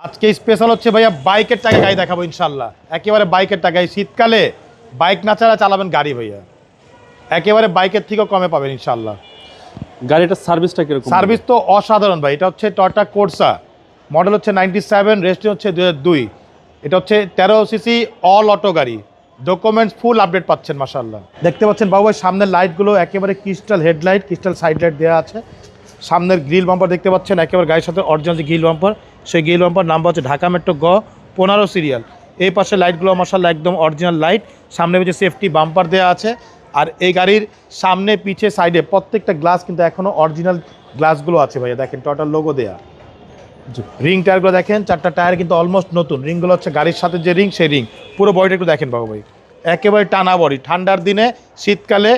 আজকে স্পেশাল হচ্ছে ভাইয়া বাইকের টাকায় গাড়ি দেখাবো ইনশাল্লাহ। একেবারে বাইকের টাকায় শীতকালে বাইক না ছাড়া চালাবেন গাড়ি ভাইয়া, একেবারে বাইকের থেকেও কমে পাবেন ইনশাল্লাহ। গাড়িটার সার্ভিসটা কিরকম? সার্ভিস তো অসাধারণ ভাই। এটা হচ্ছে টয়োটা কোর্সা, মডেল হচ্ছে 97, রেজিস্ট্রেশন হচ্ছে 2002। এটা হচ্ছে 13 সিসি অল অটো গাড়ি, ডকুমেন্টস ফুল আপডেট পাচ্ছেন মাশাআল্লাহ। দেখতে পাচ্ছেন বাবু ভাই সামনের লাইটগুলো একেবারে crystal headlight, crystal side light দেওয়া আছে। সামনের গ্রিল বাম্পার দেখতে পাচ্ছেন একেবারে গাড়ির সাথে অরিজিনাল যে গ্রিল বাম্পার, সেই গ্রিল বাম্পার নাম্বার হচ্ছে ঢাকা মেট্রো গ 15 সিরিয়াল। এই পাশে লাইটগুলো মাশাআল্লাহ একদম অরিজিনাল লাইট, সামনে পিছে সেফটি বাম্পার দেওয়া আছে। আর এই গাড়ির সামনে পিছে সাইডে প্রত্যেকটা গ্লাস কিন্তু এখনও অরিজিনাল গ্লাসগুলো আছে ভাইয়া। দেখেন টয়োটার লোগো দেয়া। রিং টায়ারগুলো দেখেন, 4টা টায়ার কিন্তু অলমোস্ট নতুন। রিংগুলো হচ্ছে গাড়ির সাথে যে রিং, সেই রিং। পুরো বডিটা একটু দেখেন বাবু ভাই, একেবারে টানা বডি। ঠান্ডার দিনে শীতকালে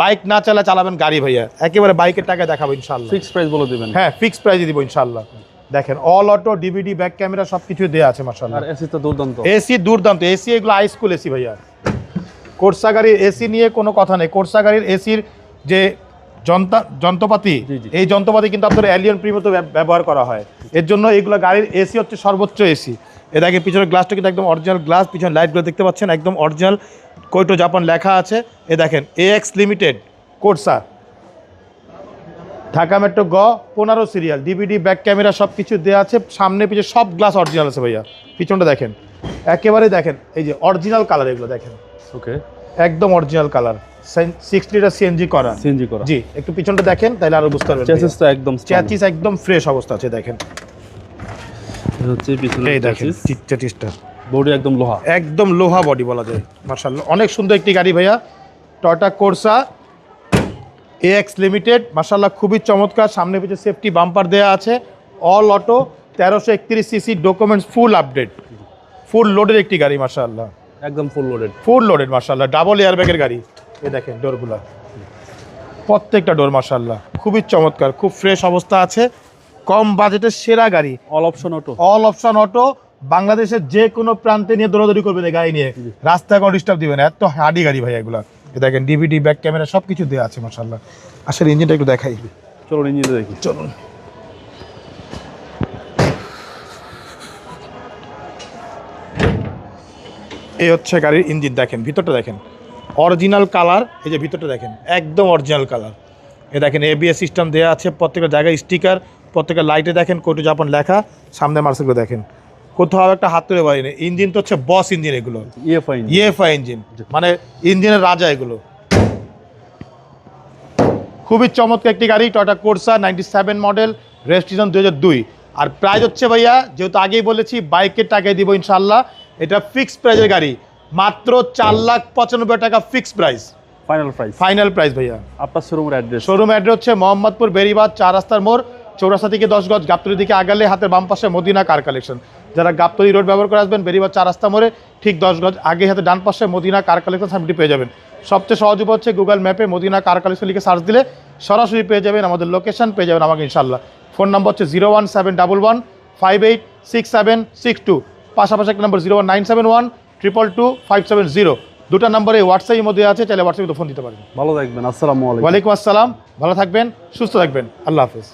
বাইক না চালাবেন গাড়ি ভাইয়া, একেবারে বাইকের টাকায় দেখাবো ইনশাল্লাহ। ফিক্সড প্রাইস বলে দিবেন? হ্যাঁ, ফিক্সড প্রাইসে দিব ইনশাল্লাহ। দেখেন all auto, DVD, back camera সব কিছু দেওয়া আছে মাশাআল্লাহ। আর এসি তো দুর্দান্ত। এসি দুর্দান্ত, এসি এগুলো হাই স্কুল এসি ভাইয়া। কোর্সা গাড়ির এসি নিয়ে কোনো কথা নেই। কোর্সা গাড়ির এসির যে যন্ত্রপাতি, এই যন্ত্রপাতি কিন্তু আপনার অ্যালিয়ন প্রিমিয়ামে ব্যবহার করা হয়। এর জন্য এইগুলো গাড়ির এসি হচ্ছে সর্বোচ্চ এসি। এ দেখেন পিছনের গ্লাসটা কিন্তু একদম অরিজিনাল গ্লাস, পিছনের লাইটগুলো দেখতে পাচ্ছেন একদম অরিজিনাল কোইটো জাপান লেখা আছে। এ দেখেন x limited Corsa, Dhaka metro গ 15 সিরিয়াল, ডিভিডি, ব্যাক ক্যামেরা সব কিছু দেওয়া আছে। সামনে পিছে সব গ্লাস অরিজিনাল আছে ভাইয়া। পিছনটা দেখেন একেবারে দেখেন, এই যে অরিজিনাল কালার, এগুলো দেখেন ওকে একদম অরিজিনাল কালার। 6 লিটার সিএনজি করা। জি, একটু পিছনটা দেখেন তাহলে আরো বুঝতে পারবেন। চ্যাসিসটা একদম চ্যাসিস একদম ফ্রেশ অবস্থা আছে দেখেন। হচ্ছে পিছনে এই দেখেন চ্যাসিসটা, বডি একদম লোহা, একদম লোহা বডি বলা যায় মাশাআল্লাহ। অনেক সুন্দর একটি গাড়ি ভাইয়া, টয়োটা কোর্সা এক্স লিমিটেড মাশাআল্লাহ, খুবই চমৎকার। সামনে পিছে সেফটি বাম্পার দেওয়া আছে। All auto, 1331 CC, documents full update, full লোডের একটি গাড়ি মাশাআল্লাহ, একদম ফুল লোডেড মাশাআল্লাহ। ডাবল এয়ারব্যাগের গাড়ি। এই দেখেন ডোরগুলো, প্রত্যেকটা ডোর মাশাআল্লাহ খুবই চমৎকার, খুব ফ্রেশ অবস্থা আছে। কম বাজেটের সেরা গাড়ি, অল অপশন অটো। বাংলাদেশের যে কোনো প্রান্তে নিয়ে দৌড়াদৌড়ি করবেন এই গাড়ি নিয়ে, রাস্তায় কোনো ডিস্টার্ব দিবেন, এত হার্ডি গাড়ি ভাই এগুলো। দেখেন ডিভিডি, ব্যাক ক্যামেরা সব কিছু দেওয়া আছে মাশাআল্লাহ। আসলে ইঞ্জিনটা একটু দেখাই, চলুন ইঞ্জিনটা দেখি। চলুন। এই হচ্ছে গাড়ির ইঞ্জিন, দেখেন ভিতরটা দেখেন অরিজিনাল কালার। এই যে ভিতরটা দেখেন একদম অরিজিনাল কালার। এ দেখেন এবিএস সিস্টেম দেওয়া আছে, প্রত্যেকটা জায়গায় স্টিকার, প্রত্যেকটা লাইটে দেখেন কোটো জাপান লেখা। সামনে মার্সেলগুলো দেখেন, কোথাও একটা হাত তুলে পারিনি। ইঞ্জিন তো হচ্ছে বস ইঞ্জিন, এগুলো ইএফআই ইঞ্জিন, মানে ইঞ্জিনের রাজা এগুলো। খুবই চমৎকার একটি গাড়ি, টয়োটা কোর্সা 97 মডেল, রেজিস্ট্রেশন 2002। আর প্রাইস হচ্ছে ভাইয়া, যেহেতু আগেই বলেছি বাইকের টাকায় দিব ইনশাল্লাহ। এটা ফিক্সড প্রাইসের গাড়ি, মাত্র 4,95,000 টাকা ফিক্সড প্রাইস, ফাইনাল প্রাইস ভাইয়া। আপনার শোরুম অ্যাড্রেস হচ্ছে মোহাম্মদপুর বেরিবাদ 4 রাস্তার মোড়, চৌরাস্তা থেকে 10 গজ গাবতলীর দিকে আগালে হাতের বাম পাশে মদিনা কার কালেকশন। যারা গাবতলী রোড ব্যবহার করে আসবেন, বেরিবাদ 4 রাস্তা মোড়ে ঠিক 10 গজ আগে হাতে ডান পাশে মদিনা কার কালেকশন সামনে পেয়ে যাবেন। সবচেয়ে সহজ উপায় হচ্ছে গুগল ম্যাপে মদিনা কার কালেকশন লিখে সার্চ দিলে সরাসরি পেয়ে যাবেন, আমাদের লোকেশন পেয়ে যাবেন আমাকে ইনশাল্লাহ। ফোন নাম্বার হচ্ছে 01711586762, পাশাপাশি একটা নম্বর 01971222570। দুটা নম্বরে হোয়াটসঅ্যাপের মধ্যে আছে, চাইলে হোয়াটসঅ্যাপে ফোন দিতে পারেন। ভালো থাকবেন। আসসালামু আলাইকুম। ওয়ালাইকুম আসসালাম, ভালো থাকবেন, সুস্থ থাকবেন, আল্লাহ হাফেজ।